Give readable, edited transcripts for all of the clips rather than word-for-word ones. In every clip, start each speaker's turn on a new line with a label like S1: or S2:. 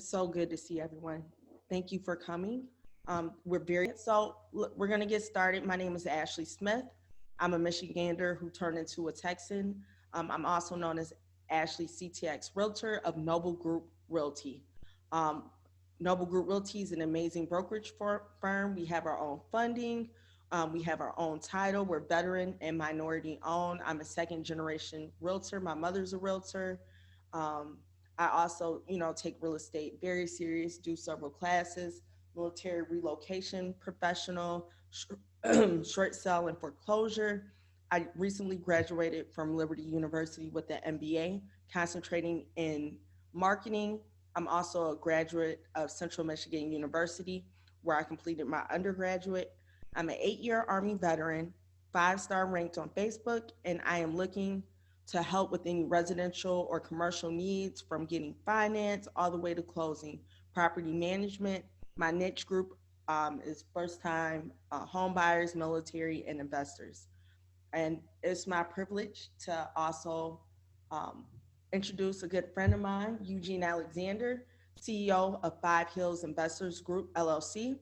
S1: It's so good to see everyone. Thank you for coming. We're going to get started. My name is Ashley Smith. I'm a Michigander who turned into a Texan. I'm also known as Ashley CTX Realtor of Noble Group Realty. Um, Noble Group Realty is an amazing brokerage firm. We have our own funding. We have our own title. We're veteran and minority owned. I'm a second generation realtor. My mother's a realtor. Um, I also, take real estate very serious, do several classes, military relocation professional, short sale and foreclosure. I recently graduated from Liberty University with an MBA, concentrating in marketing. I'm also a graduate of Central Michigan University, where I completed my undergraduate. I'm an 8-year Army veteran, 5-star ranked on Facebook, and I am looking to help with any residential or commercial needs, from getting finance all the way to closing, property management. My niche group is first time home buyers, military, and investors. And it's my privilege to also um, introduce a good friend of mine, Eugene Alexander, CEO of Five Hills Investors Group, LLC.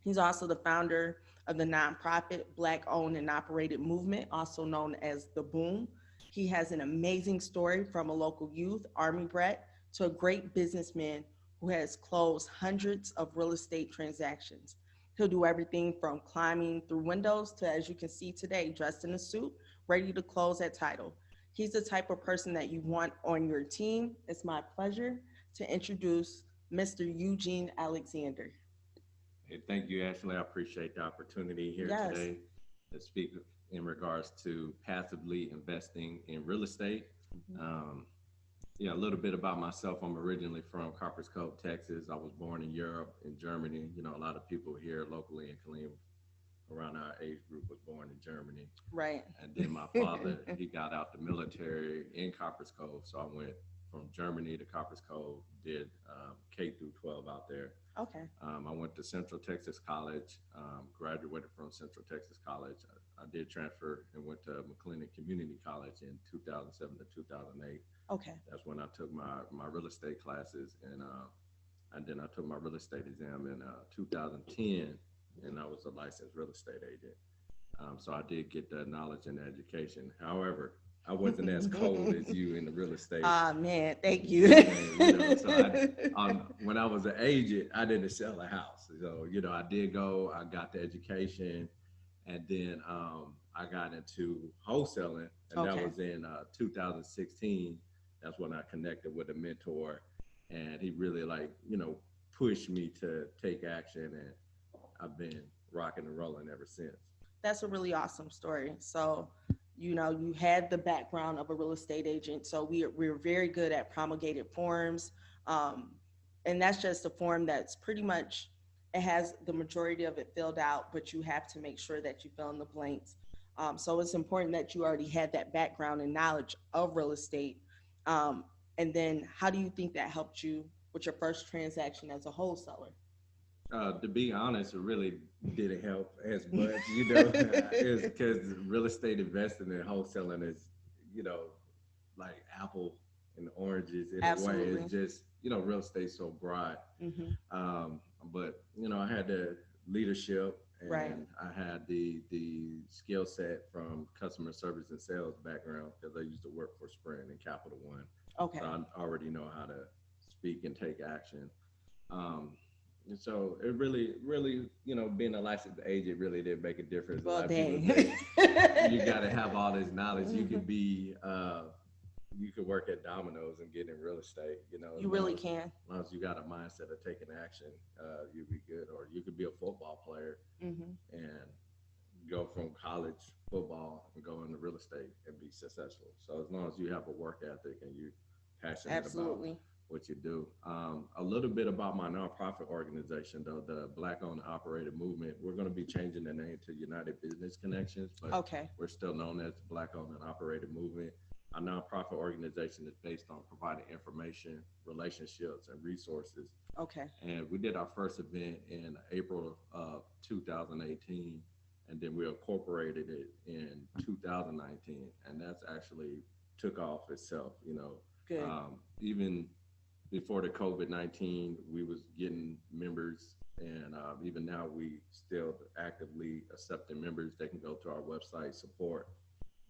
S1: He's also the founder of the nonprofit Black Owned and Operated Movement, also known as The Boom. He has an amazing story from a local youth, Army brat, to a great businessman who has closed hundreds of real estate transactions. He'll do everything from climbing through windows to, as you can see today, dressed in a suit, ready to close that title. He's the type of person that you want on your team. It's my pleasure to introduce Mr. Eugene Alexander.
S2: Hey, thank you, Ashley. I appreciate the opportunity here
S1: Yes.
S2: today to speak in regards to passively investing in real estate. A little bit about myself. I'm originally from Copperas Cove, Texas. I was born in Europe, in Germany. A lot of people here locally in Killeen around our age group was born in Germany.
S1: Right.
S2: And then my father, he got out the military in Copperas Cove. So I went from Germany to Copperas Cove, did K through 12 out there.
S1: Okay.
S2: I went to Central Texas College, graduated from Central Texas College. I did transfer and went to McLennan Community College in 2007 to 2008.
S1: Okay.
S2: That's when I took my real estate classes, and then I took my real estate exam in 2010, and I was a licensed real estate agent. So I did get the knowledge and the education. However, I wasn't as cold as you in the real estate.
S1: Man, thank you.
S2: When I was an agent, I didn't sell a house. So, I did go, I got the education, and then I got into wholesaling, and that was in 2016. That's when I connected with a mentor, and he really pushed me to take action, and I've been rocking and rolling ever since.
S1: That's a really awesome story. So, you had the background of a real estate agent. So we're very good at promulgated forms. And that's just a form that's pretty much, it has the majority of it filled out, but you have to make sure that you fill in the blanks. So it's important that you already had that background and knowledge of real estate. And then how do you think that helped you with your first transaction as a wholesaler?
S2: To be honest, it really didn't help as much, it's because real estate investing and wholesaling is, like apple and oranges in
S1: Absolutely.
S2: a way. It's just, real estate's so broad.
S1: Mm-hmm.
S2: But, I had the leadership, and
S1: Right.
S2: I had the skill set from customer service and sales background, because I used to work for Sprint and Capital One.
S1: Okay.
S2: So I already know how to speak and take action. And so it really, being a licensed agent really did make a difference.
S1: Well,
S2: a lot
S1: dang.
S2: of people think you got to have all this knowledge. You could be, you could work at Domino's and get in real estate.
S1: You really can.
S2: As long as you got a mindset of taking action, you'll be good. Or you could be a football player
S1: Mm-hmm.
S2: and go from college football and go into real estate and be successful. So as long as you have a work ethic and you're passionate
S1: Absolutely.
S2: about what you do. A little bit about my nonprofit organization, though, the Black Owned and Operated Movement. We're going to be changing the name to United Business Connections, but we're still known as Black Owned and Operated Movement. Our nonprofit organization is based on providing information, relationships, and resources.
S1: Okay.
S2: And we did our first event in April of 2018, and then we incorporated it in 2019, and that's actually took off itself.
S1: Good.
S2: Even before the COVID-19, we was getting members, and even now we still actively accepting members. They can go to our website,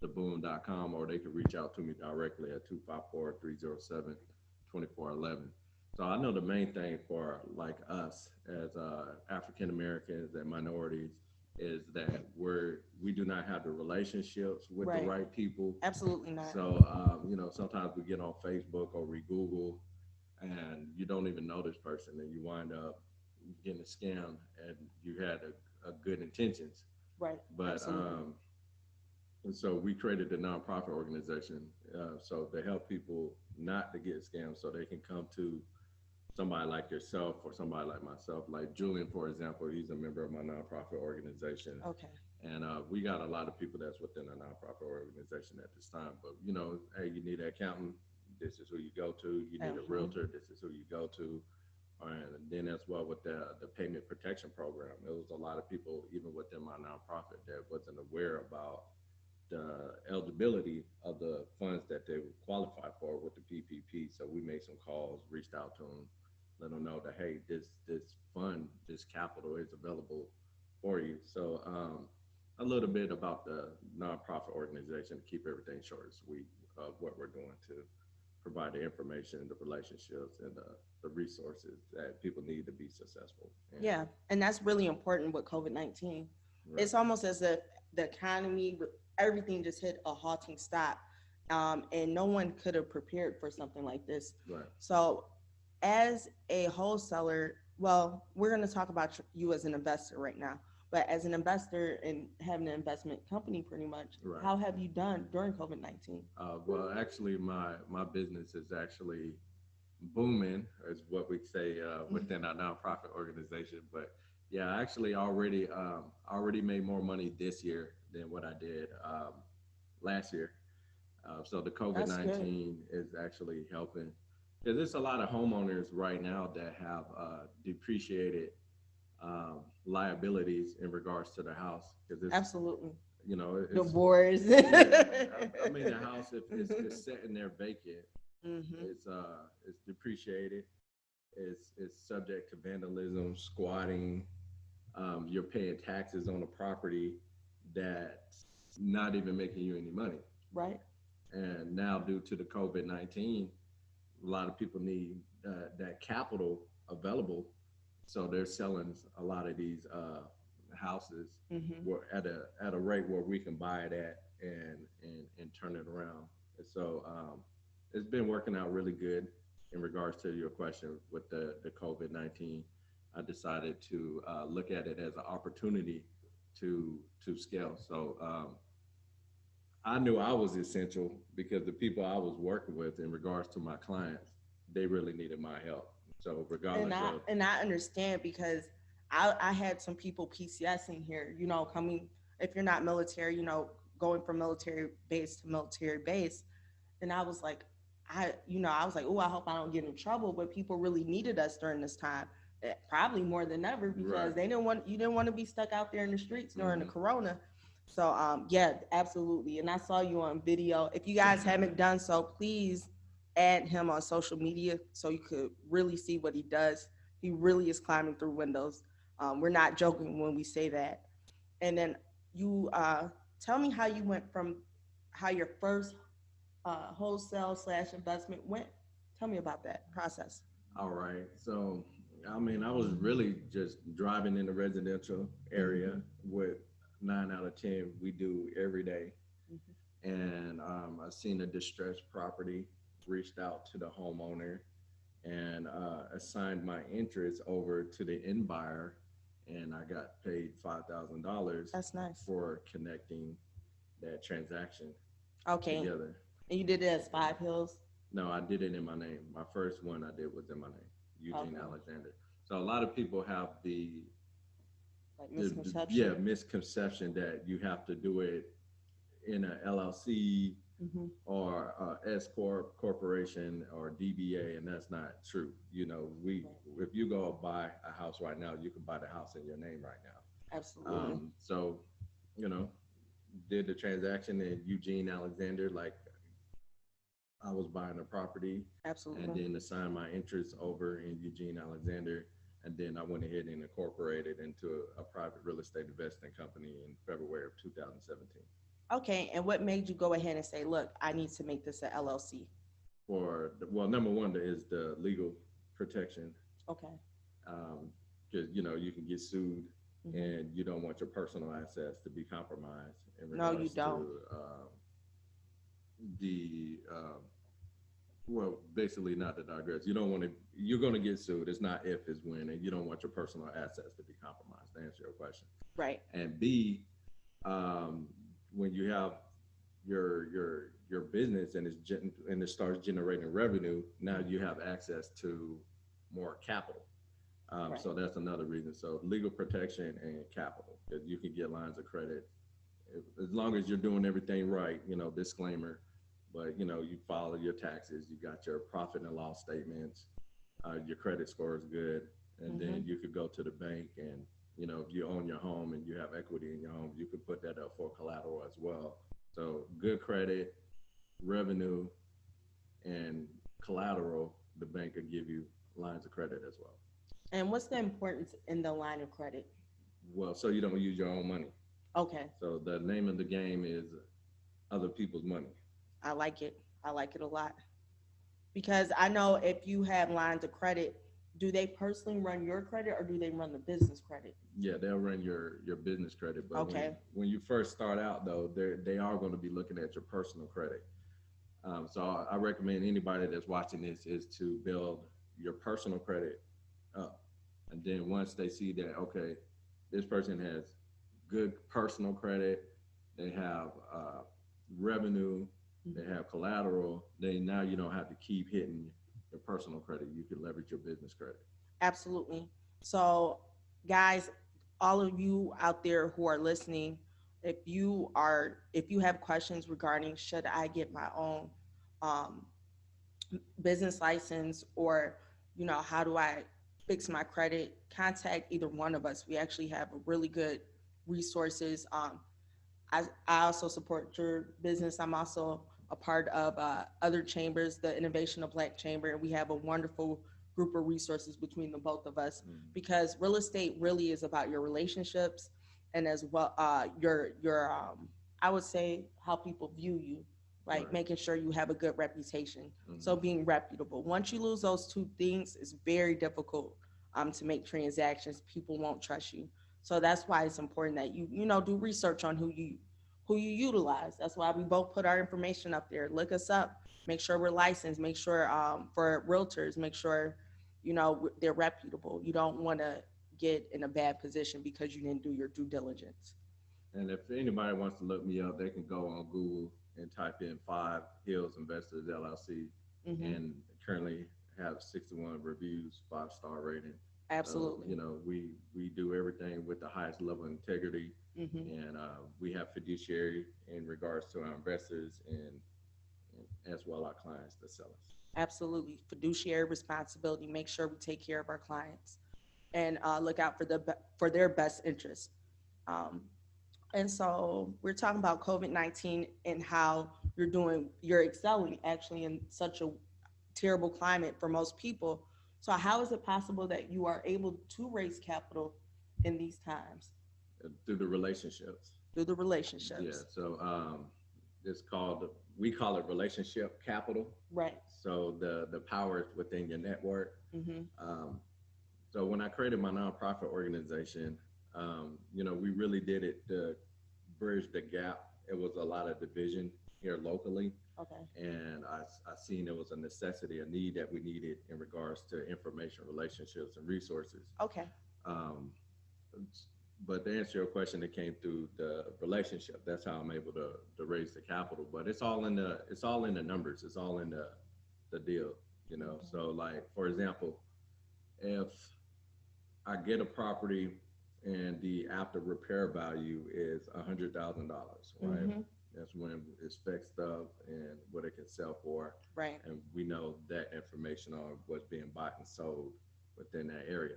S2: supporttheboom.com, or they can reach out to me directly at 254-307-2411. So I know the main thing for like us as African Americans and minorities is that we do not have the relationships with the right people.
S1: Absolutely not.
S2: So sometimes we get on Facebook or we Google, and you don't even know this person, and you wind up getting a scam, and you had a good intentions.
S1: Right.
S2: But and so we created the nonprofit organization so to help people not to get scammed, so they can come to somebody like yourself or somebody like myself. Like Julian, for example, he's a member of my nonprofit organization.
S1: Okay.
S2: And we got a lot of people that's within a nonprofit organization at this time. But, hey, you need an accountant, this is who you go to. You need a realtor, this is who you go to. And then as well with the payment protection program, there was a lot of people, even within my nonprofit, that wasn't aware about the eligibility of the funds that they would qualify for with the PPP. So we made some calls, reached out to them, let them know that, hey, this fund, this capital is available for you. So a little bit about the nonprofit organization to keep everything short and sweet of what we're doing to provide the information, the relationships, and the resources that people need to be successful.
S1: And that's really important with COVID-19. Right. It's almost as if the economy, everything just hit a halting stop, and no one could have prepared for something like this.
S2: Right.
S1: So as a wholesaler, well, we're going to talk about you as an investor right now, but as an investor and having an investment company pretty much, right, how have you done during COVID-19?
S2: Well, actually, my business is actually booming, is what we say within our nonprofit organization. But yeah, I actually already made more money this year than what I did last year. So the COVID-19 is actually helping, because there's a lot of homeowners right now that have depreciated liabilities in regards to the house.
S1: Absolutely.
S2: It's,
S1: divorce.
S2: I mean, the house, if it's sitting there vacant, it's depreciated. It's subject to vandalism, squatting. You're paying taxes on a property that's not even making you any money.
S1: Right.
S2: And now, due to the COVID-19, a lot of people need that capital available. So they're selling a lot of these houses at a rate where we can buy it at and turn it around. And so it's been working out really good. In regards to your question with the COVID-19, I decided to look at it as an opportunity to scale. So I knew I was essential because the people I was working with in regards to my clients, they really needed my help. So regardless
S1: and I understand, because I had some people PCSing here, coming, if you're not military, going from military base to military base. And I was like, oh, I hope I don't get in trouble, but people really needed us during this time, probably more than ever, because you didn't want to be stuck out there in the streets during the corona. So yeah, absolutely. And I saw you on video. If you guys haven't done so, please add him on social media so you could really see what he does. He really is climbing through windows. We're not joking when we say that. And then you tell me how you went from how your first wholesale / investment went. Tell me about that process.
S2: All right. So, I mean, I was really just driving in the residential area with 9 out of 10 we do every day. And I seen a distressed property, reached out to the homeowner, and assigned my interest over to the end buyer, and I got paid $5,000.
S1: That's nice.
S2: For connecting that transaction.
S1: Okay.
S2: Together.
S1: And you did it as Five Hills?
S2: No, I did it in my name. My first one I did was in my name, Eugene Alexander. So a lot of people have misconception that you have to do it in a LLC or S Corp corporation or DBA, and that's not true. If you go buy a house right now, you can buy the house in your name right now.
S1: Absolutely.
S2: So, did the transaction in Eugene Alexander, like I was buying a property.
S1: Absolutely.
S2: And then assigned my interest over in Eugene, Alexander. And then I went ahead and incorporated into a private real estate investing company in February of 2017.
S1: Okay, and what made you go ahead and say, look, I need to make this an LLC?
S2: Well, number one is the legal protection.
S1: Okay.
S2: Because, you can get sued, and you don't want your personal assets to be compromised in
S1: No, you
S2: regards
S1: don't.
S2: to the well, basically, not to digress. You don't want to. You're going to get sued. It's not if, it's when, and you don't want your personal assets to be compromised. To answer your question,
S1: Right.
S2: and B, when you have your business and it starts generating revenue, now you have access to more capital.
S1: Right.
S2: So that's another reason. So legal protection and capital, because you can get lines of credit as long as you're doing everything right. Disclaimer. But, you follow your taxes, you got your profit and loss statements, your credit score is good. And then you could go to the bank and, if you own your home and you have equity in your home, you could put that up for collateral as well. So good credit, revenue, and collateral, the bank could give you lines of credit as well.
S1: And what's the importance in the line of credit?
S2: Well, so you don't use your own money.
S1: Okay.
S2: So the name of the game is other people's money.
S1: I like it. I like it a lot. Because I know if you have lines of credit, do they personally run your credit or do they run the business credit?
S2: Yeah, they'll run your business credit. But
S1: okay.
S2: when you first start out, though, they are going to be looking at your personal credit. So I recommend anybody that's watching this is to build your personal credit up. And then once they see that, okay, this person has good personal credit, they have revenue, they have collateral, then now you don't have to keep hitting your personal credit. You can leverage your business credit.
S1: Absolutely. So, guys, all of you out there who are listening, if you have questions regarding should I get my own business license, or how do I fix my credit, contact either one of us. We actually have a really good resources. I also support your business. I'm also a part of other chambers, the Innovation of Black Chamber, and we have a wonderful group of resources between the both of us, because real estate really is about your relationships, and as well your I would say how people view you, right? Making sure you have a good reputation. So being reputable. Once you lose those two things, it's very difficult to make transactions. People won't trust you. So that's why it's important that you do research on who you utilize. That's why we both put our information up there. Look us up. Make sure we're licensed. Make sure for realtors, make sure they're reputable. You don't want to get in a bad position because you didn't do your due diligence.
S2: And if anybody wants to look me up, they can go on Google and type in 5 Hills Investors LLC, and currently have 61 reviews, 5-star rating.
S1: Absolutely.
S2: So, we do everything with the highest level of integrity, and we have fiduciary in regards to our investors and as well our clients, the sellers.
S1: Absolutely. Fiduciary responsibility. Make sure we take care of our clients and look out for their best interest. And so we're talking about COVID-19 and how you're excelling actually in such a terrible climate for most people. So how is it possible that you are able to raise capital in these times?
S2: Through the relationships.
S1: Through the relationships.
S2: Yeah. So we call it relationship capital.
S1: Right.
S2: So the power is within your network. So when I created my nonprofit organization, we really did it to bridge the gap. It was a lot of division here locally.
S1: Okay.
S2: And I seen it was a necessity, a need that we needed in regards to information, relationships, and resources.
S1: Okay.
S2: But to answer your question, it came through the relationship. That's how I'm able to raise the capital. But it's all in the numbers. It's all in the deal. So like, for example, if I get a property and the after repair value is $100,000, right? That's when it's fixed up and what it can sell for.
S1: Right.
S2: And we know that information on what's being bought and sold within that area.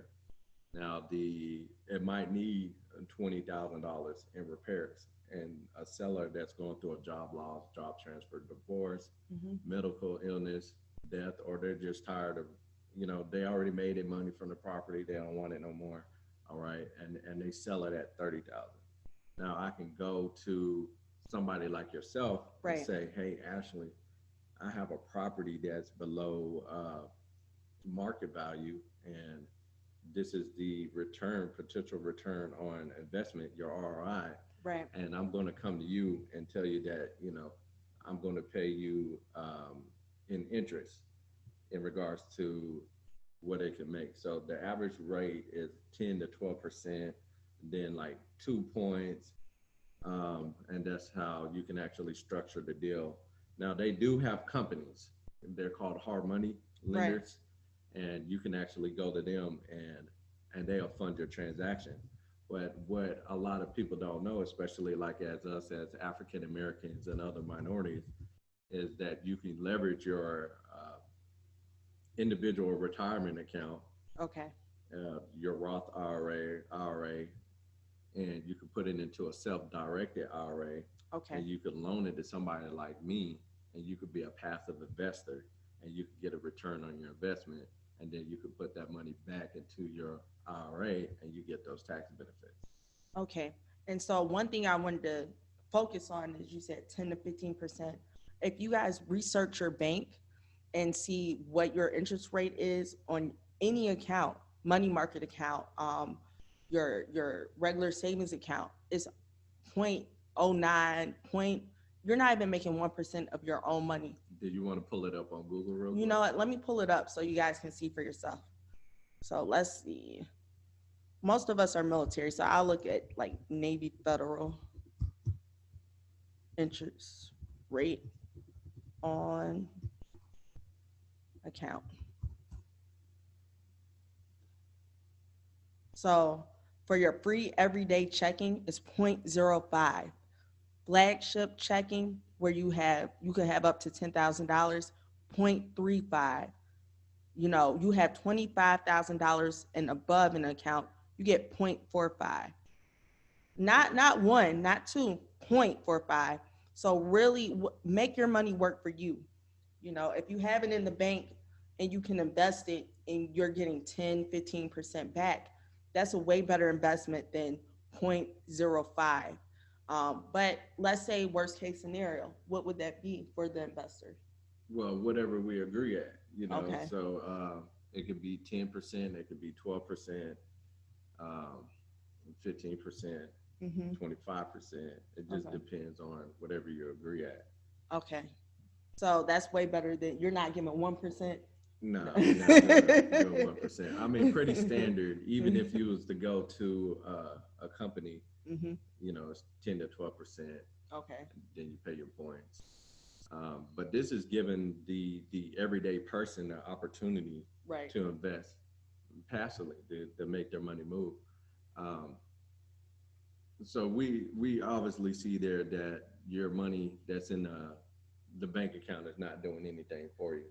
S2: Now it might need $20,000 in repairs, and a seller that's going through a job loss, job transfer, divorce, medical illness, death, or they're just tired of, they already made their money from the property, they don't want it no more. All right, and they sell it at 30,000. Now I can go to somebody like yourself and say, hey, Ashley, I have a property that's below market value, and this is the potential return on investment, your ROI.
S1: Right.
S2: And I'm going to come to you and tell you that, I'm going to pay you in interest in regards to what it can make. So the average rate is 10 to 12%, then like 2 points. And that's how you can actually structure the deal. Now they do have companies, they're called hard money lenders, and you can actually go to them and they'll fund your transaction. But what a lot of people don't know, especially like as us as African Americans and other minorities, is that you can leverage your individual retirement account, your Roth IRA, and you can put it into a self-directed IRA, and you could loan it to somebody like me, and you could be a passive investor, and you could get a return on your investment, and then you could put that money back into your IRA, and you get those tax benefits.
S1: Okay, and so one thing I wanted to focus on is you said 10 to 15%. If you guys research your bank and see what your interest rate is on any account, money market account, your regular savings account is 0.09, you're not even making 1% of your own money.
S2: Did you want to pull it up on Google real quick?
S1: You know what, let me pull it up so you guys can see for yourself. So let's see. Most of us are military, so I'll look at like Navy Federal interest rate on account. So for your free everyday checking is 0.05. Flagship checking, where you could have up to $10,000, 0.35. You have $25,000 and above in an account, you get 0.45. Not one, not two, 0.45. So really make your money work for you. If you have it in the bank and you can invest it and you're getting 10, 15% back, that's a way better investment than 0.05. But let's say worst case scenario, what would that be for the investor?
S2: Well, whatever we agree at,
S1: Okay.
S2: So it could be 10%, it could be 12%, 15%, 25%. It just depends on whatever you agree at.
S1: Okay. So that's way better than you're not giving 1%.
S2: No, not doing 1%. I mean, pretty standard. Even if you was to go to a company, it's 10 to 12%.
S1: Okay.
S2: Then you pay your points. But this is giving the everyday person the opportunity to invest passively to make their money move. So we obviously see there that your money that's in the bank account is not doing anything for you.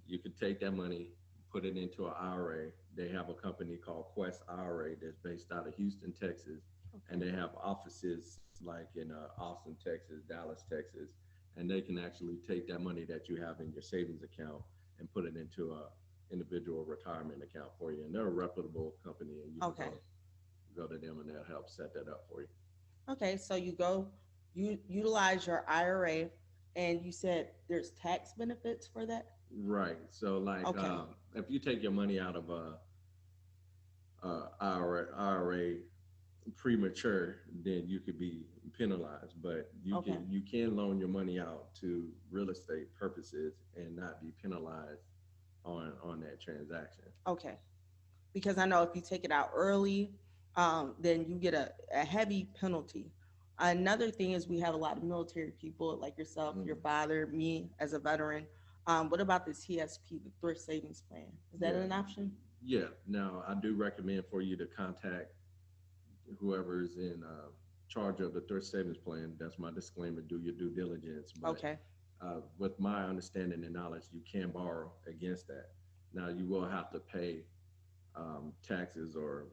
S2: You could take that money, put it into an IRA. They have a company called Quest IRA that's based out of Houston, Texas, and they have offices like in Austin, Texas, Dallas, Texas, and they can actually take that money that you have in your savings account and put it into a individual retirement account for you. And they're a reputable company, and you can go to them and they'll help set that up for you.
S1: Okay, so you utilize your IRA, and you said there's tax benefits for that?
S2: Right. So like if you take your money out of a IRA premature, then you could be penalized, but you can loan your money out to real estate purposes and not be penalized on that transaction.
S1: Okay. Because I know if you take it out early, then you get a heavy penalty. Another thing is we have a lot of military people like yourself, your father, me as a veteran. What about the TSP, the Thrift Savings Plan? Is that an option?
S2: Yeah. Now, I do recommend for you to contact whoever's in charge of the Thrift Savings Plan. That's my disclaimer. Do your due diligence. But, with my understanding and knowledge, you can borrow against that. Now, you will have to pay taxes or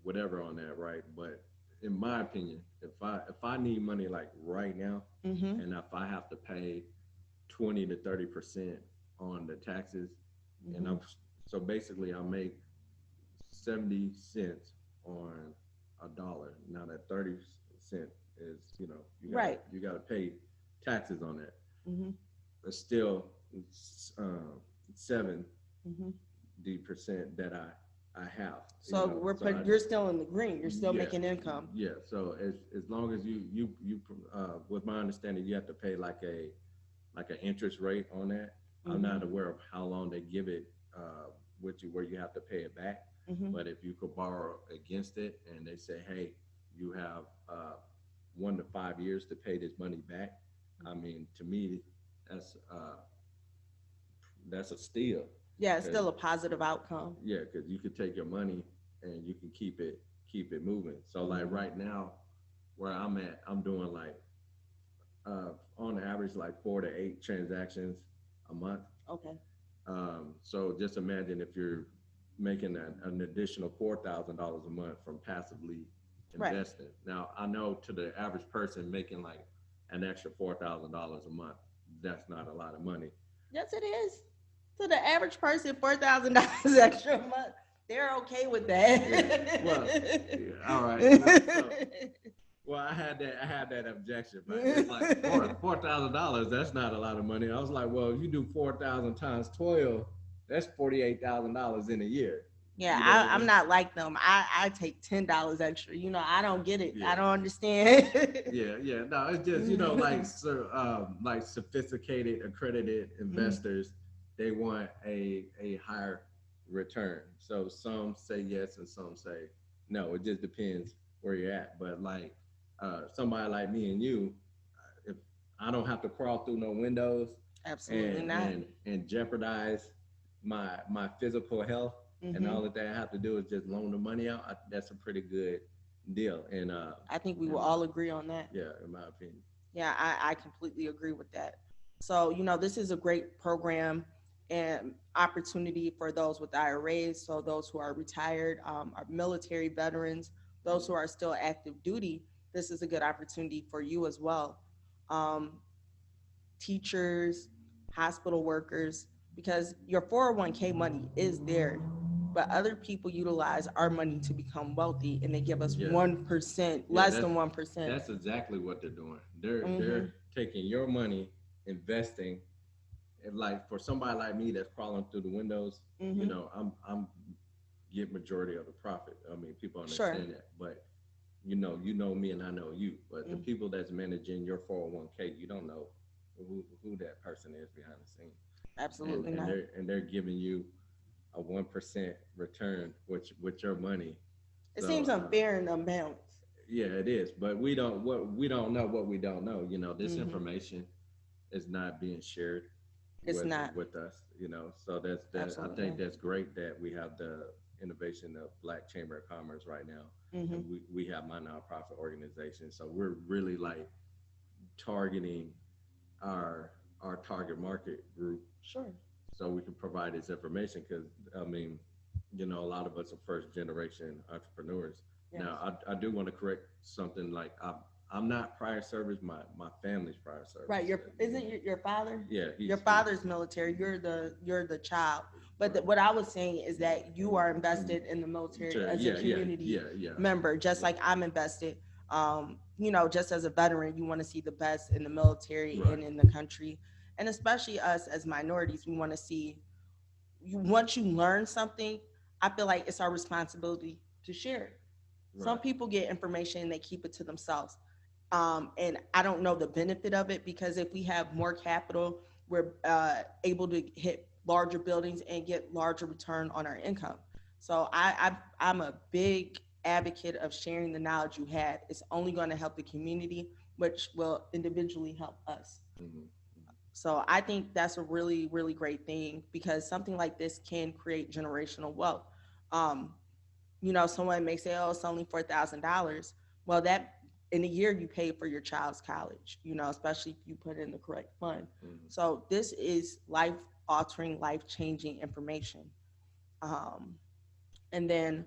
S2: whatever on that, right? But in my opinion, if I need money like right now, and if I have to pay 20 to 30% on the taxes, and so basically I make 70 cents on a dollar. Now that 30% is, you got to pay taxes on that. It's still 70% that I have.
S1: So you're still in the green. You're still making income.
S2: Yeah. So as long as you with my understanding, you have to pay like an interest rate on that. I'm not aware of how long they give it where you have to pay it back. But if you could borrow against it, and they say, hey, you have 1 to 5 years to pay this money back. I mean, to me, that's a steal.
S1: Yeah, it's still a positive outcome.
S2: Yeah, because you could take your money and you can keep it moving. So like right now, where I'm at, I'm doing like on average like 4 to 8 transactions a month.
S1: Okay.
S2: So just imagine if you're making an additional $4,000 a month from passively investing. Right. Now I know to the average person making like an extra $4,000 a month, that's not a lot of money.
S1: Yes, it is. To the average person, $4,000 extra a month, they're okay with that.
S2: Yeah. Well, all right. Well, I had that objection, but it's like $4,000. That's not a lot of money. I was like, well, if you do 4,000 times 12, that's $48,000 in a year.
S1: Yeah, I'm not like them. I take $10 extra. I don't get it. Yeah. I don't understand.
S2: Yeah. No, it's just like sophisticated, accredited investors, they want a higher return. So some say yes and some say no. It just depends where you're at. But like somebody like me and you, if I don't have to crawl through no windows,
S1: absolutely not,
S2: and jeopardize my physical health. And all that I have to do is just loan the money out. That's a pretty good deal. And
S1: I think we will all agree on that.
S2: Yeah, in my opinion.
S1: Yeah, I completely agree with that. So, this is a great program and opportunity for those with IRAs. So those who are retired, our military veterans, those who are still active duty, this is a good opportunity for you as well. Teachers, hospital workers, because your 401k money is there. But other people utilize our money to become wealthy, and they give us 1%, less than 1%.
S2: That's exactly what they're doing. They're taking your money, investing, and like for somebody like me that's crawling through the windows, I'm get majority of the profit. I mean, people understand that, but you know me and I know you. But the people that's managing your 401k, you don't know who that person is behind the scenes.
S1: Absolutely not.
S2: And they're giving you a 1% return with your money.
S1: It seems unfair and unbalanced.
S2: Yeah, it is. But we don't know what we don't know. This information is not being shared with us. So that's I think that's great that we have the innovation of Black Chamber of Commerce right now. And we have my nonprofit organization. So we're really like targeting our target market group.
S1: Sure.
S2: So we can provide this information because, I mean, a lot of us are first generation entrepreneurs. Yes. Now, I do want to correct something. Like I'm not prior service. My family's prior service.
S1: Right. Isn't your father?
S2: Yeah.
S1: Your father's military. You're the child. But what I was saying is that you are invested in the military as a community member, just like I'm invested. Just as a veteran, you want to see the best in the military and in the country. And especially us as minorities, we want to see, once you learn something, I feel like it's our responsibility to share it. Right. Some people get information and they keep it to themselves. And I don't know the benefit of it, because if we have more capital, we're able to hit larger buildings and get larger return on our income. So I'm a big advocate of sharing the knowledge you have. It's only going to help the community, which will individually help us. So I think that's a really, really great thing, because something like this can create generational wealth. Someone may say, oh, it's only $4,000. Well, that in a year you pay for your child's college, especially if you put in the correct fund. So this is life-altering, life-changing information. And then,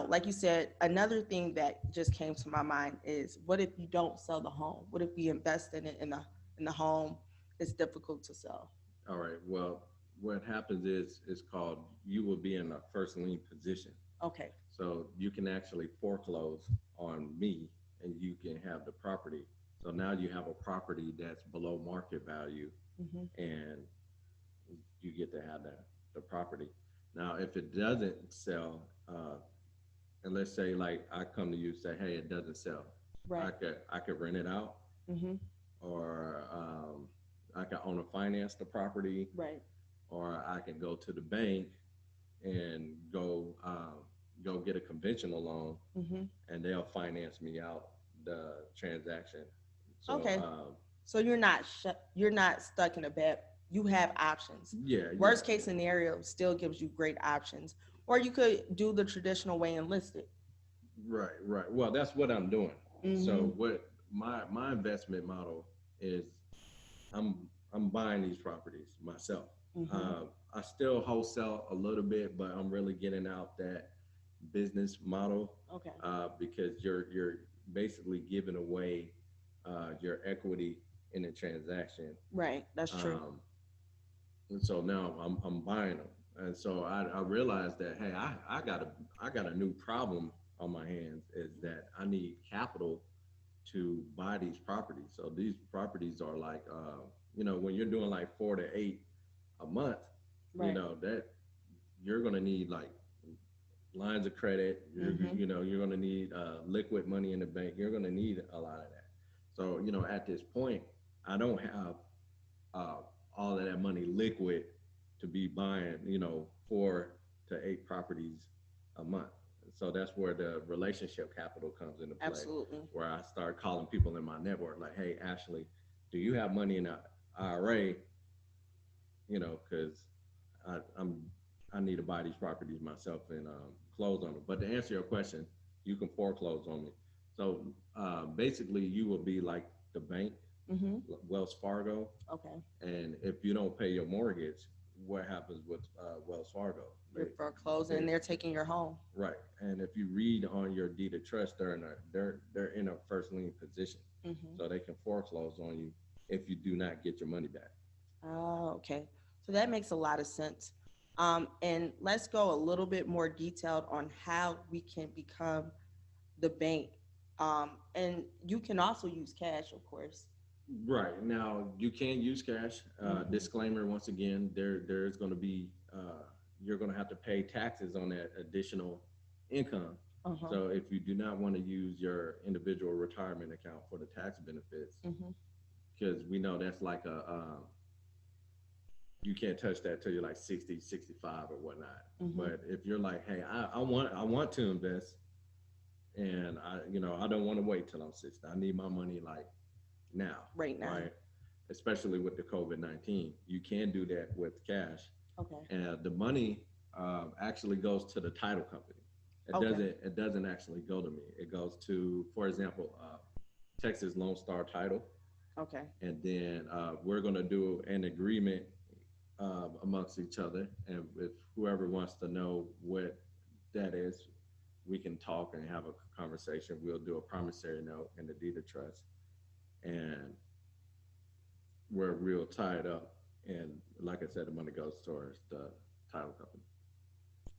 S1: like you said, another thing that just came to my mind is, what if you don't sell the home? What if we invest in it in the home? It's difficult to sell.
S2: All right. Well, what happens is it's called, you will be in a first lien position.
S1: Okay.
S2: So you can actually foreclose on me and you can have the property. So now you have a property that's below market value, and you get to have the property. Now, if it doesn't sell, and let's say like I come to you and say, hey, it doesn't sell,
S1: Right.
S2: I could rent it out, or I could own or finance the property,
S1: Right.
S2: or I can go to the bank and go get a conventional loan, and they'll finance me out the transaction. So,
S1: Okay. So you're not stuck in a bed. You have options.
S2: Yeah.
S1: Worst case scenario still gives you great options, or you could do the traditional way and list it.
S2: Right, right. Well, that's what I'm doing. So what my investment model is, I'm buying these properties myself. I still wholesale a little bit, but I'm really getting out that business model.
S1: Okay.
S2: Because you're basically giving away your equity in the transaction.
S1: Right. That's true.
S2: And so now I'm buying them, and so I realized that, hey, I got a new problem on my hands, is that I need capital to buy these properties. So these properties are like, when you're doing like 4 to 8 a month,
S1: Right.
S2: that you're gonna need like lines of credit. You're gonna need liquid money in the bank. You're gonna need a lot of that. So at this point, I don't have all of that money liquid to be buying 4 to 8 properties a month. So that's where the relationship capital comes into play.
S1: Absolutely.
S2: Where I start calling people in my network like, hey, Ashley, do you have money in an IRA? Because I need to buy these properties myself and close on them. But to answer your question, you can foreclose on me. So basically, you will be like the bank, Wells Fargo.
S1: Okay.
S2: And if you don't pay your mortgage, what happens with Wells Fargo?
S1: You're foreclosing, and they're taking your home.
S2: Right. And if you read on your deed of trust, they're in a first lien position, so they can foreclose on you if you do not get your money back.
S1: Oh, okay. So that makes a lot of sense. And let's go a little bit more detailed on how we can become the bank. And you can also use cash, of course.
S2: Right. Now, you can use cash. Disclaimer, once again, there's going to be, you're going to have to pay taxes on that additional income. So if you do not want to use your individual retirement account for the tax benefits, because we know that's like you can't touch that till you're like 60, 65 or whatnot. But if you're like, hey, I want to invest, and I don't want to wait till I'm 60. I need my money like now.
S1: Right now. Right.
S2: Especially with the COVID-19. You can do that with cash.
S1: Okay.
S2: And the money actually goes to the title company. It doesn't actually go to me. It goes to, for example, Texas Lone Star Title.
S1: Okay.
S2: And then we're going to do an agreement amongst each other. And if whoever wants to know what that is, we can talk and have a conversation. We'll do a promissory note and the deed of trust. And we're real tied up. And like I said, the money goes towards the title company.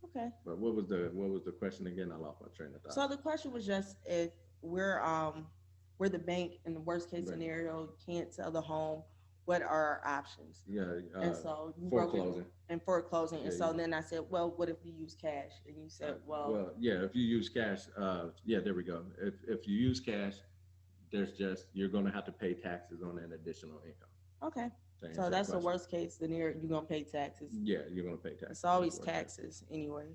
S1: Okay.
S2: But what was the question again? I lost my train of thought.
S1: So the question was just, if we're the bank, in the worst case scenario, can't sell the home, what are our options?
S2: Yeah.
S1: And so you
S2: foreclosing.
S1: Foreclosing. And so then I said, well, what if we use cash? And you said, well,
S2: yeah, if you use cash, there we go. If you use cash, you're going to have to pay taxes on that additional income.
S1: Okay. So that's the worst case scenario. You're going to pay taxes.
S2: Yeah, you're going to pay taxes.
S1: It's always taxes anyway.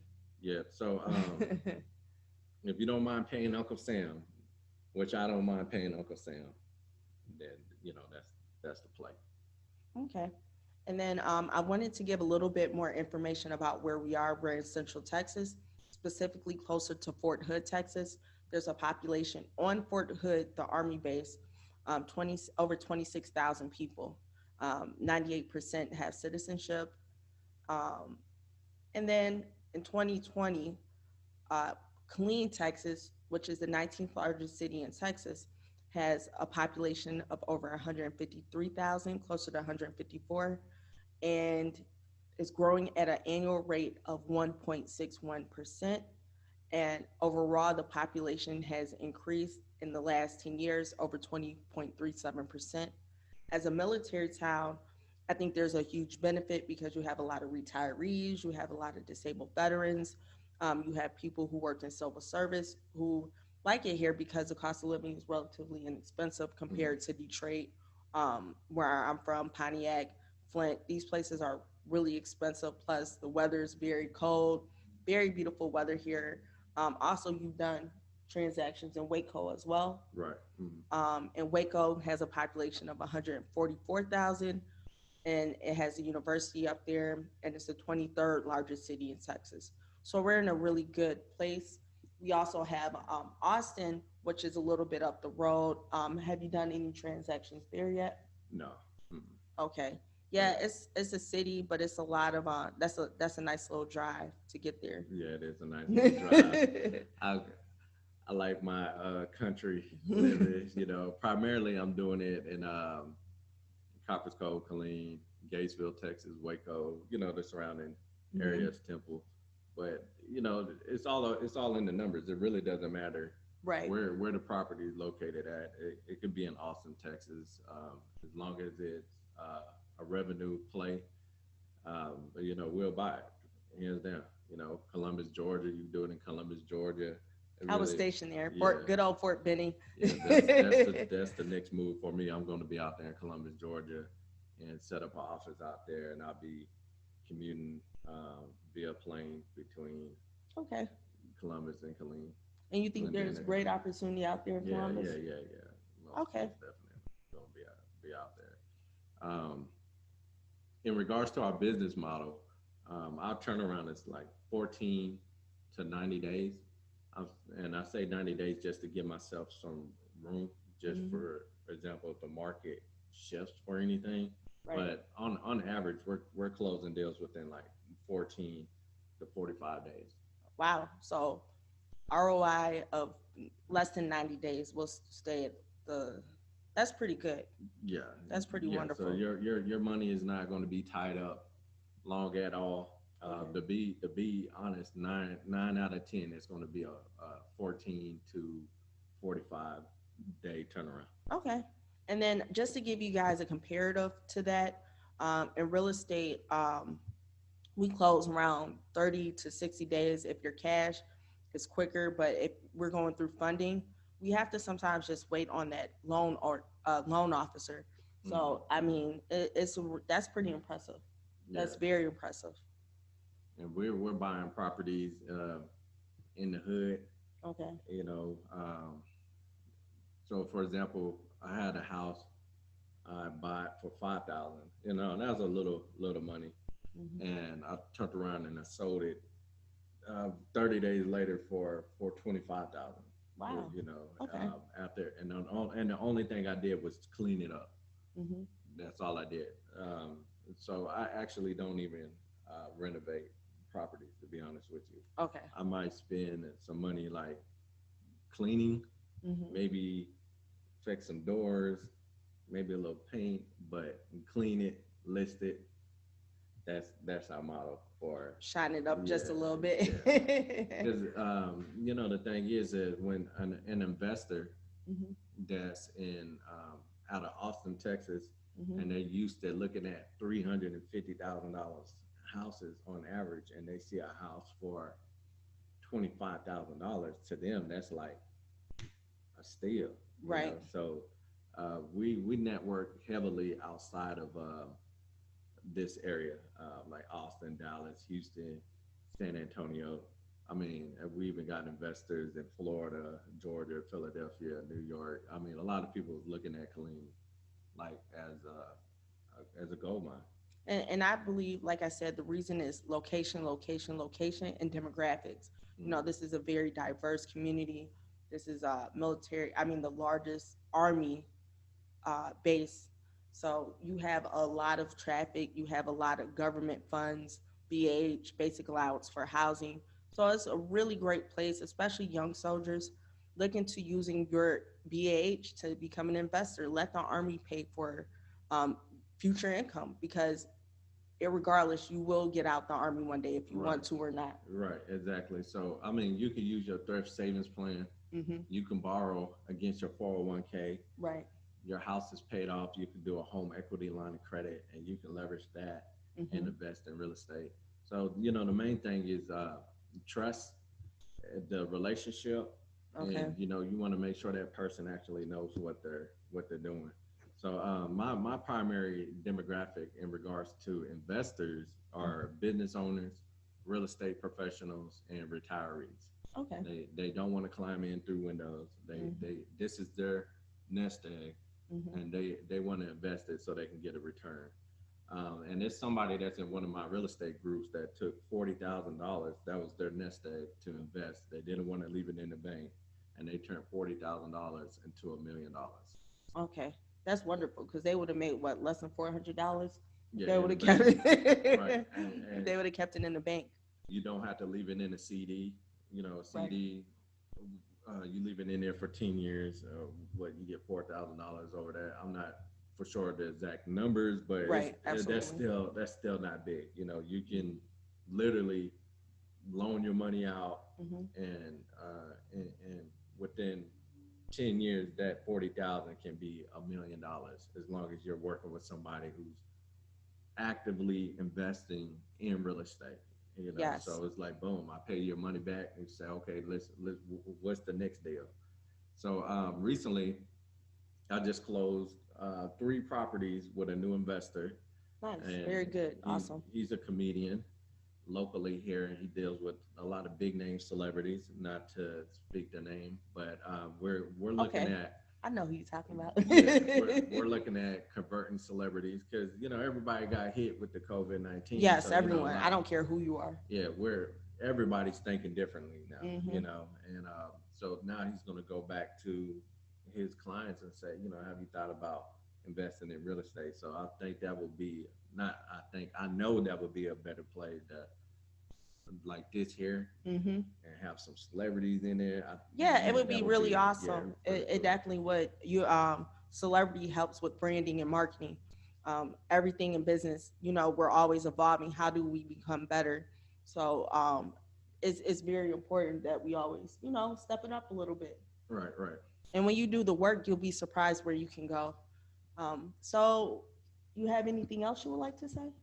S2: Yeah. So if you don't mind paying Uncle Sam, which I don't mind paying Uncle Sam, then that's the play.
S1: Okay. And then I wanted to give a little bit more information about where we are. We're in Central Texas, specifically closer to Fort Hood, Texas. There's a population on Fort Hood, the Army base, over 26,000 people. 98% have citizenship. And then in 2020, Killeen, Texas, which is the 19th largest city in Texas, has a population of over 153,000, closer to 154, and is growing at an annual rate of 1.61%. And overall, the population has increased in the last 10 years over 20.37%. As a military town, I think there's a huge benefit because you have a lot of retirees, you have a lot of disabled veterans, you have people who worked in civil service who like it here because the cost of living is relatively inexpensive compared to Detroit, where I'm from, Pontiac, Flint. These places are really expensive. Plus, the weather is very cold, very beautiful weather here. Also, you've done transactions in Waco as well.
S2: Right.
S1: And Waco has a population of 144,000, and it has a university up there, and it's the 23rd largest city in Texas. So we're in a really good place. We also have Austin, which is a little bit up the road. Have you done any transactions there yet?
S2: No.
S1: Okay. Yeah, it's a city, but it's a lot of that's a nice little drive to get there.
S2: Yeah, it is a nice little drive. I like my country living. You know, primarily I'm doing it in Copper's Cove, Killeen, Gatesville, Texas, Waco. You know, the surrounding areas, Temple. But you know, it's all in the numbers. It really doesn't matter where the property is located at. It could be in Austin, Texas, as long as it's a revenue play. But you know, we'll buy it hands down. You know, Columbus, Georgia. You do it in Columbus, Georgia.
S1: I was stationed there, good old Fort Benning.
S2: Yeah, that's the next move for me. I'm going to be out there in Columbus, Georgia, and set up an office out there, and I'll be commuting via plane between Columbus and Killeen.
S1: And you think there's great opportunity out there in Columbus?
S2: Yeah.
S1: Okay.
S2: Definitely going to be out there. In regards to our business model, our turnaround is like 14 to 90 days. And I say 90 days just to give myself some room, just for example, if the market shifts or anything. Right. But on average, we're closing deals within like 14 to 45 days.
S1: Wow. So ROI of less than 90 days will stay at that's pretty good.
S2: Yeah.
S1: That's pretty wonderful.
S2: So your money is not going to be tied up long at all. To be honest, nine out of 10 is going to be a 14 to 45 day turnaround.
S1: Okay. And then just to give you guys a comparative to that, in real estate, we close around 30 to 60 days. If your cash is quicker, but if we're going through funding, we have to sometimes just wait on that loan officer. So I mean, that's pretty impressive. That's very impressive.
S2: And we're buying properties in the hood.
S1: Okay.
S2: You know, so for example, I had a house I bought for $5,000. You know, and that was a little money, and I turned around and I sold it 30 days later for $25,000.
S1: Wow.
S2: You know, after and the only thing I did was clean it up. That's all I did. So I actually don't even renovate properties, to be honest with you.
S1: Okay.
S2: I might spend some money like cleaning, maybe fix some doors, maybe a little paint, but clean it, list it. That's our model for
S1: shine it up just a little bit.
S2: Because you know, the thing is that when an investor that's in out of Austin, Texas, and they're used to looking at $350,000 houses on average, and they see a house for $25,000, to them that's like a steal,
S1: right?
S2: You know? So we network heavily outside of this area, like Austin, Dallas, Houston, San Antonio. I mean, we even got investors in Florida, Georgia, Philadelphia, New York. I mean, a lot of people looking at Killeen like as a gold mine.
S1: And I believe, like I said, the reason is location, and demographics. You know, this is a very diverse community. This is military. I mean, the largest Army base. So you have a lot of traffic. You have a lot of government funds, BH, basic allowance for housing. So it's a really great place, especially young soldiers looking to using your BAH to become an investor. Let the Army pay for um, future income, because regardless, you will get out the Army one day if you want to or not.
S2: Right, exactly. So, I mean, you can use your thrift savings plan. You can borrow against your 401k.
S1: Right.
S2: Your house is paid off. You can do a home equity line of credit, and you can leverage that and invest in real estate. So, you know, the main thing is trust, the relationship, and you know, you want to make sure that person actually knows what they're doing. So my primary demographic in regards to investors are business owners, real estate professionals, and retirees.
S1: Okay.
S2: They don't want to climb in through windows. They this is their nest egg, and they want to invest it so they can get a return. And it's somebody that's in one of my real estate groups that took $40,000. That was their nest egg to invest. They didn't want to leave it in the bank, and they turned $40,000 into $1 million.
S1: Okay, that's wonderful, because they would have made what, less than $400.
S2: Yeah,
S1: they would have kept it.
S2: Right. And
S1: they would have kept it in the bank.
S2: You don't have to leave it in a CD. You know, a CD. Right. You leave it in there for 10 years. What you get $4,000 over that. I'm not for sure the exact numbers, but
S1: right,
S2: that's still not big. You know, you can literally loan your money out, and within 10 years, that 40,000 can be $1 million, as long as you're working with somebody who's actively investing in real estate. You know,
S1: yes.
S2: So it's like, boom, I pay your money back, and you say, okay, let's what's the next deal? So recently, I just closed 3 properties with a new investor.
S1: Nice, very good, awesome.
S2: He's a comedian locally here, and he deals with a lot of big name celebrities. Not to speak their name, but we're looking at.
S1: I know who you're talking about.
S2: we're looking at converting celebrities, because you know everybody got hit with the COVID-19.
S1: Yes, so, everyone. I don't care who you are.
S2: Yeah, everybody's thinking differently now. You know, and so now he's going to go back to his clients and say, you know, have you thought about investing in real estate? So I think that would be I know that would be a better play like this here, and have some celebrities in there.
S1: It would be really awesome. It definitely would. Celebrity helps with branding and marketing. Everything in business, you know, we're always evolving. How do we become better? So it's very important that we always, you know, step it up a little bit.
S2: Right.
S1: And when you do the work, you'll be surprised where you can go. So you have anything else you would like to say?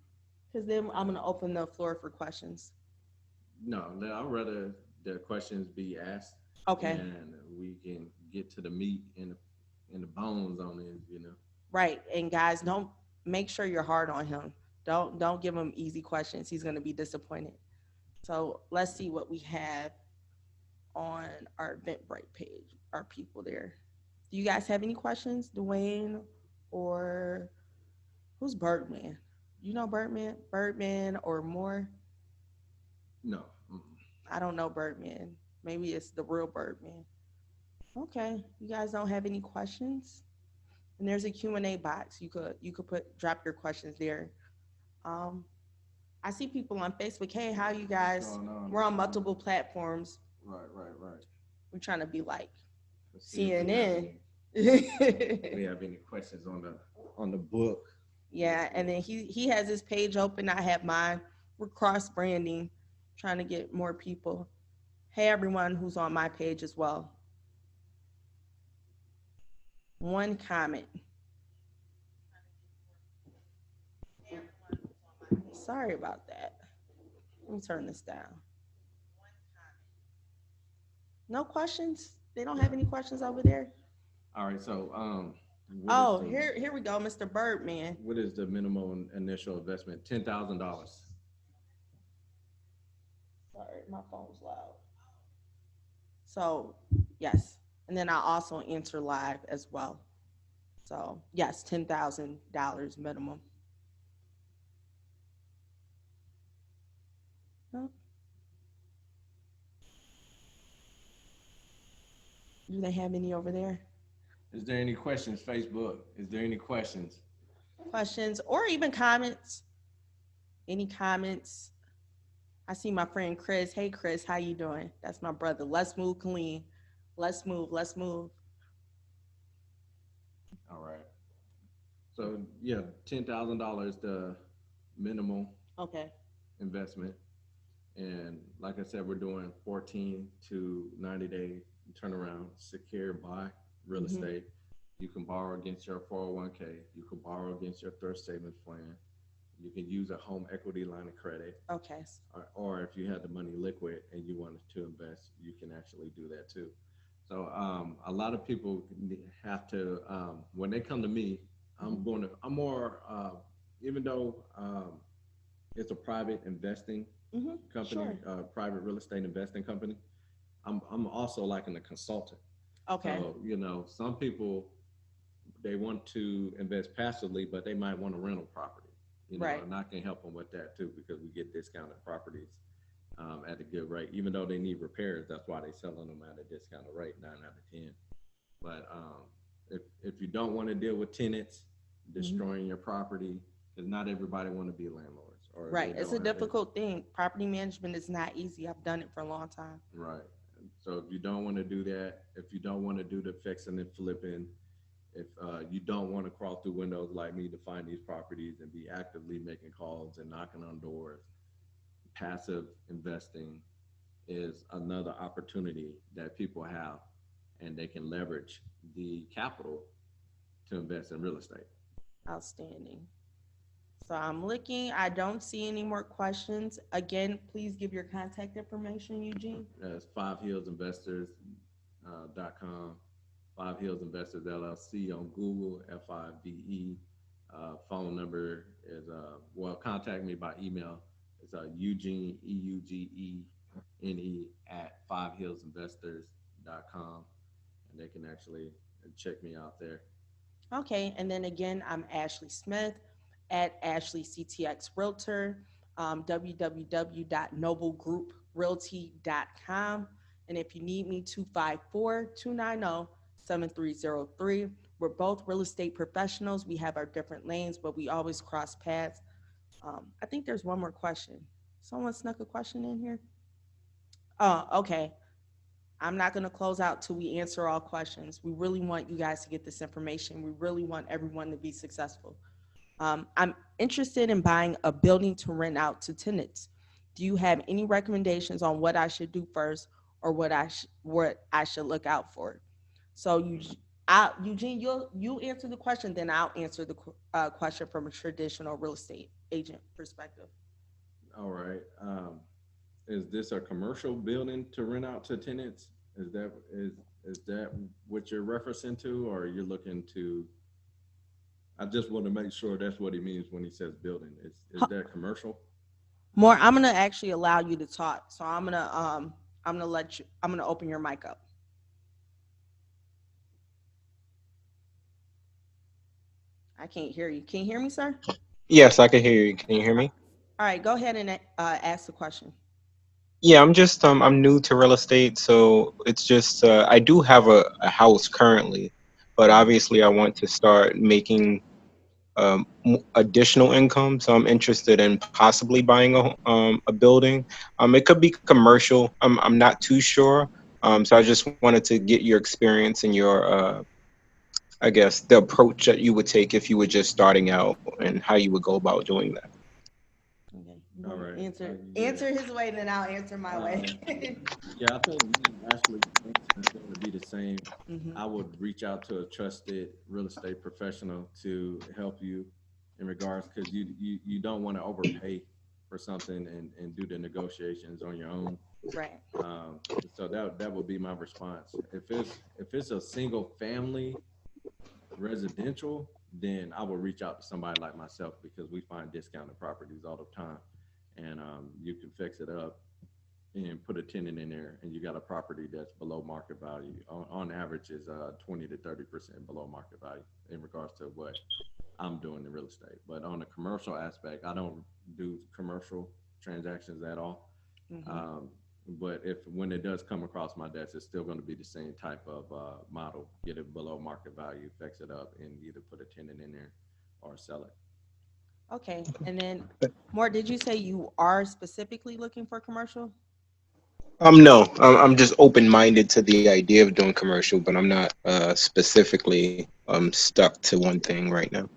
S1: Because then I'm going to open the floor for questions.
S2: No, I'd rather the questions be asked.
S1: Okay.
S2: And we can get to the meat and the bones on it, you know.
S1: Right. And guys, don't make sure you're hard on him. Don't give him easy questions. He's going to be disappointed. So let's see what we have on our Eventbrite page. Our people there. Do you guys have any questions, Dwayne, or who's Birdman? You know Birdman or more?
S2: No.
S1: I don't know Birdman. Maybe it's the real Birdman. Okay, you guys don't have any questions? And there's a Q&A box. You could drop your questions there. I see people on Facebook. Hey, how you guys? We're on multiple platforms.
S2: Right.
S1: We're trying to be like CNN.
S2: We have any questions on the book?
S1: Yeah, and then he has his page open. I have mine. We're cross branding, trying to get more people. Hey, everyone who's on my page as well. One comment. Sorry about that. Let me turn this down. No questions? They don't have any questions over there?
S2: All right, so
S1: here we go, Mr. Birdman.
S2: What is the minimum initial investment? $10,000.
S1: Sorry, my phone's loud. So yes, and then I also enter live as well. So yes, $10,000 minimum. No. Do they have any over there?
S2: Is there any questions, Facebook? Is there any questions?
S1: Questions or even comments? Any comments? I see my friend Chris. Hey, Chris, how you doing? That's my brother. Let's move, Killeen. Let's move. Let's move.
S2: All right. So yeah, $10,000 the minimal
S1: Okay.
S2: investment, and like I said, we're doing 14 to 90-day turnaround, secure buy real
S1: Mm-hmm.
S2: estate. You can borrow against your 401k. You can borrow against your thrift savings plan. You can use a home equity line of credit,
S1: Okay.
S2: or if you had the money liquid and you wanted to invest, you can actually do that too. So a lot of people have to when they come to me,
S1: Mm-hmm.
S2: I'm more even though it's a private investing
S1: Mm-hmm.
S2: company,
S1: Sure.
S2: private real estate investing company. I'm also like a consultant.
S1: Okay.
S2: So some people they want to invest passively, but they might want a rental property.
S1: Right.
S2: And I can help them with that too because we get discounted properties at a good rate. Even though they need repairs, that's why they selling them at a discounted rate, 9 out of 10. But if you don't want to deal with tenants
S1: Mm-hmm.
S2: destroying your property, because not everybody want to be landlords, or they
S1: Right. It's a
S2: don't have it.
S1: difficult thing. Property management is not easy. I've done it for a long time.
S2: Right. So if you don't want to do that, if you don't want to do the fixing and flipping, if you don't want to crawl through windows like me to find these properties and be actively making calls and knocking on doors, passive investing is another opportunity that people have, and they can leverage the capital to invest in real estate.
S1: Outstanding. So I'm looking. I don't see any more questions. Again, please give your contact information, Eugene.
S2: That's fivehillsinvestors.com, Five Hills Investors LLC on Google, FIVE. Phone number is, contact me by email. It's Eugene, EUGENE, at fivehillsinvestors.com. And they can actually check me out there.
S1: Okay, and then again, I'm Ashley Smith at Ashley CTX Realtor, www.noblegrouprealty.com. And if you need me, 254-290-7303. We're both real estate professionals. We have our different lanes, but we always cross paths. I think there's one more question. Someone snuck a question in here. Oh, okay. I'm not going to close out till we answer all questions. We really want you guys to get this information. We really want everyone to be successful. I'm interested in buying a building to rent out to tenants. Do you have any recommendations on what I should do first, or what I should look out for? So Eugene, you answer the question, then I'll answer the question from a traditional real estate agent perspective.
S2: All right. Is this a commercial building to rent out to tenants? Is that what you're referencing to, or you're looking to? I just want to make sure that's what he means when he says building. Is that commercial?
S1: More, I'm gonna actually allow you to talk. So I'm gonna open your mic up. I can't hear you. Can you hear me, sir?
S3: Yes, I can hear you. Can you hear me?
S1: All right, go ahead and ask the question.
S3: Yeah, I'm new to real estate, so it's just I do have a house currently, but
S1: Mhm.
S3: obviously I want to start making additional income. So I'm interested in possibly buying a building. It could be commercial. I'm not too sure. So I just wanted to get your experience and your I guess the approach that you would take if you were just starting out and how you would go about doing that.
S1: Okay, you
S2: All
S1: want to
S2: right. Yeah.
S1: answer his way, and then I'll answer my way.
S2: Um, yeah, I think me and Ashley answer is going to be the same.
S1: Hmm.
S2: I would reach out to a trusted real estate professional to help you in regards, because you don't want to overpay for something and do the negotiations on your own.
S1: Right.
S2: Um, so that would be my response. If it's a single family residential, then I will reach out to somebody like myself because we find discounted properties all the time, and you can fix it up and put a tenant in there, and you got a property that's below market value. On average, is 20 to 30% below market value in regards to what I'm doing in real estate. But on the commercial aspect, I don't do commercial transactions at all.
S1: Hmm.
S2: Um, but if when it does come across my desk, it's still going to be the same type of model: get it below market value, fix it up, and either put a tenant in there or sell it.
S1: Okay. And then more, did you say you are specifically looking for commercial?
S3: No, I'm just open-minded to the idea of doing commercial, but I'm not specifically stuck to one thing right now.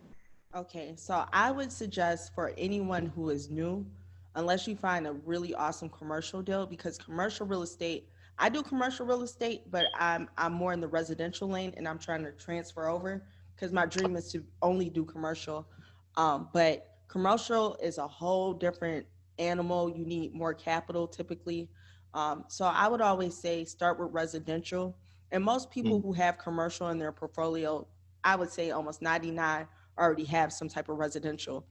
S1: Okay, so I would suggest for anyone who is new, unless you find a really awesome commercial deal, because commercial real estate, I do commercial real estate, but I'm more in the residential lane, and I'm trying to transfer over because my dream is to only do commercial. But commercial is a whole different animal. You need more capital typically. So I would always say start with residential. And most people
S3: Mm,
S1: who have commercial in their portfolio, I would say almost 99 already have some type of residential.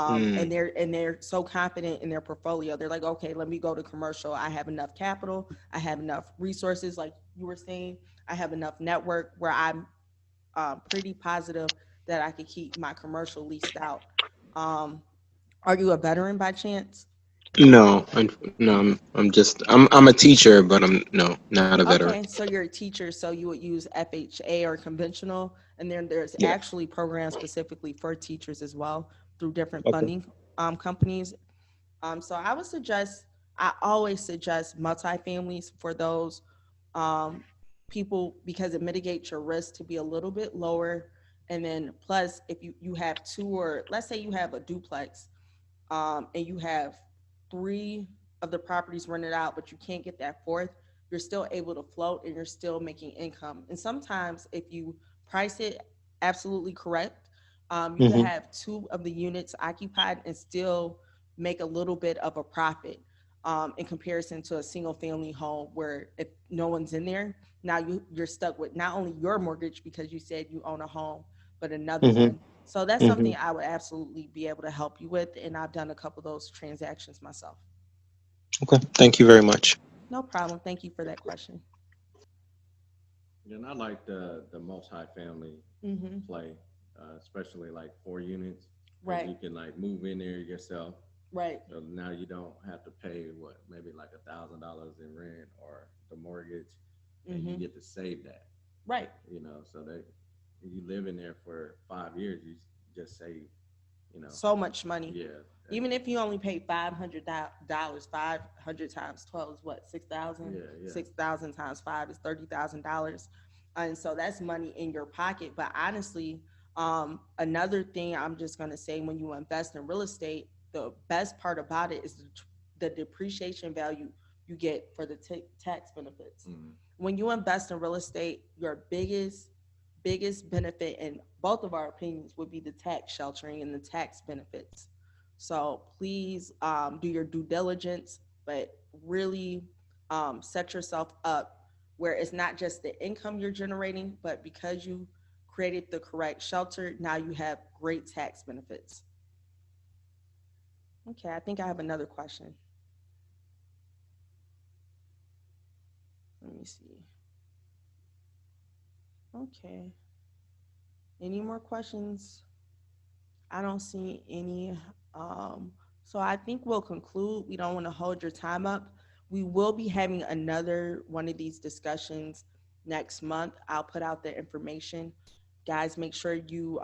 S3: mm,
S1: And they're so confident in their portfolio. They're like, okay, let me go to commercial. I have enough capital. I have enough resources, like you were saying. I have enough network where I'm pretty positive that I could keep my commercial leased out. Um, are you a veteran by chance?
S3: no, no, I'm a teacher, but I'm no, not a veteran.
S1: Okay, so you're a teacher, so you would use FHA or conventional, and then there's
S3: Yeah.
S1: actually programs specifically for teachers as well through different
S3: Okay.
S1: funding companies. So I always suggest multifamilies for those um, people because it mitigates your risk to be a little bit lower. And then plus, if you have two, or let's say you have a duplex, and you have three of the properties rented out, but you can't get that fourth, you're still able to float and you're still making income. And sometimes, if you price it absolutely correct, you could
S3: Hmm.
S1: have two of the units occupied and still make a little bit of a profit in comparison to a single family home where if no one's in there, now you're stuck with not only your mortgage because you said you own a home, but another
S3: Hmm.
S1: one. So that's
S3: Hmm.
S1: something I would absolutely be able to help you with. And I've done a couple of those transactions myself.
S3: Okay. Thank you very much.
S1: No problem. Thank you for that question.
S2: And I like the multi-family
S1: Mm-hmm.
S2: play, especially like 4 units, because
S1: Right.
S2: you can like move in there yourself.
S1: Right.
S2: So now you don't have to pay what maybe like $1,000 in rent or the mortgage, and you
S1: Mm-hmm.
S2: get to save that.
S1: Right.
S2: So that if you live in there for 5 years, you just save. You know,
S1: So much money.
S2: yeah, and
S1: Even if you only pay $500, 500 times 12 is what, 6,000?
S2: yeah, yeah.
S1: 6,000 times 5 is $30,000. And so that's money in your pocket. But honestly, another thing I'm just going to say, when you invest in real estate, the best part about it is the depreciation value you get for the tax benefits.
S2: Mm-hmm.
S1: When you invest in real estate, your biggest benefit in both of our opinions would be the tax sheltering and the tax benefits. So please do your due diligence, but really set yourself up where it's not just the income you're generating, but because you created the correct shelter, now you have great tax benefits. Okay, I think I have another question. Let me see. Okay. Any more questions? I don't see any. Um, so I think we'll conclude. We don't want to hold your time up. We will be having another one of these discussions next month. I'll put out the information. Guys, make sure you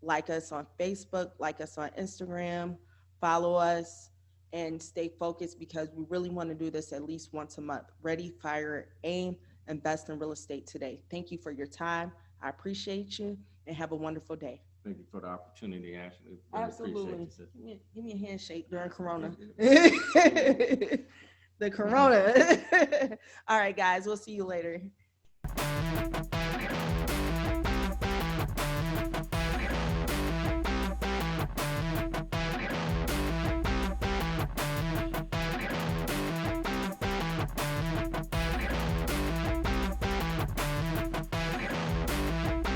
S1: like us on Facebook, like us on Instagram, follow us, and stay focused because we really want to do this at least once a month. Ready, fire, aim, invest in real estate today. Thank you for your time. I appreciate you and have a wonderful day.
S2: Thank you for the opportunity, Ashley. Really appreciate
S1: Absolutely.
S2: you, sister.
S1: Give me a handshake during Corona. The Corona. All right, guys. We'll see you later.